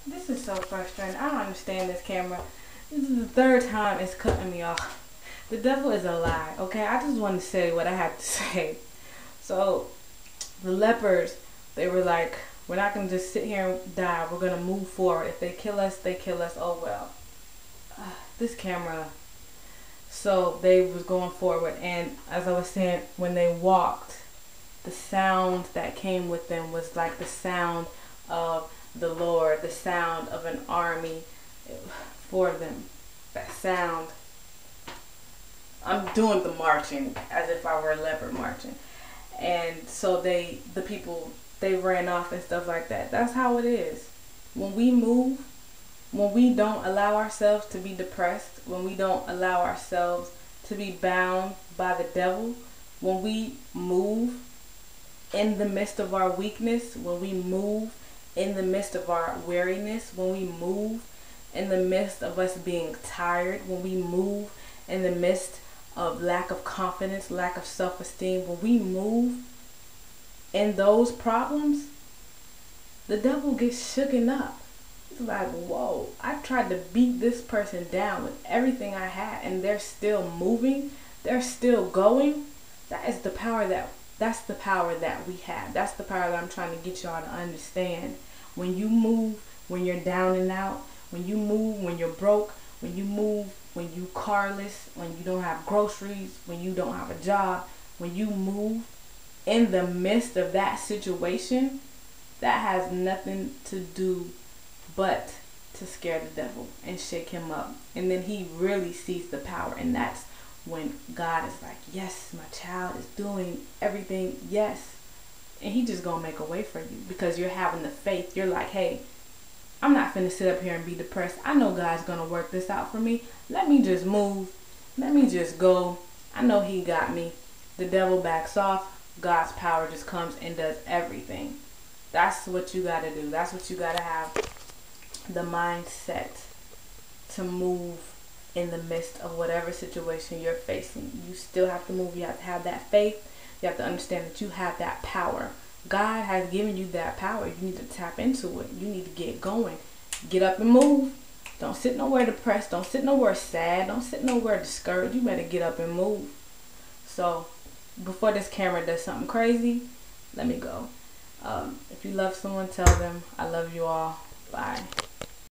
This is so frustrating. I don't understand this camera. This is the third time it's cutting me off. The devil is a lie, okay? I just want to say what I had to say. So, the lepers, they were like, we're not going to just sit here and die. We're going to move forward. If they kill us, they kill us. Oh, well. This camera. So, they was going forward. And as I was saying, when they walked, the sound that came with them was like the sound of the Lord, the sound of an army for them. That sound. I'm doing the marching as if I were a leopard marching. And so the people, they ran off and stuff like that. That's how it is. When we move, when we don't allow ourselves to be depressed, when we don't allow ourselves to be bound by the devil, when we move in the midst of our weakness, when we move in the midst of our weariness, when we move in the midst of us being tired, when we move in the midst of lack of confidence, lack of self-esteem, when we move in those problems, the devil gets shooken up. It's like, whoa, I tried to beat this person down with everything I had and they're still moving, they're still going. That's the power that we have. That's the power that I'm trying to get y'all to understand. When you move, when you're down and out, when you move, when you're broke, when you move, when you carless, when you don't have groceries, when you don't have a job, when you move in the midst of that situation, that has nothing to do but to scare the devil and shake him up. And then he really sees the power, and that's when God is like, yes, my child is doing everything, yes. And he just gonna make a way for you because you're having the faith. You're like, hey, I'm not finna sit up here and be depressed. I know God's gonna work this out for me. Let me just move. Let me just go. I know he got me. The devil backs off. God's power just comes and does everything. That's what you gotta do. That's what you gotta have. The mindset to move in the midst of whatever situation you're facing. You still have to move. You have to have that faith. You have to understand that you have that power. God has given you that power. You need to tap into it. You need to get going. Get up and move. Don't sit nowhere depressed. Don't sit nowhere sad. Don't sit nowhere discouraged. You better get up and move. So, before this camera does something crazy, let me go. If you love someone, tell them I love you all. Bye.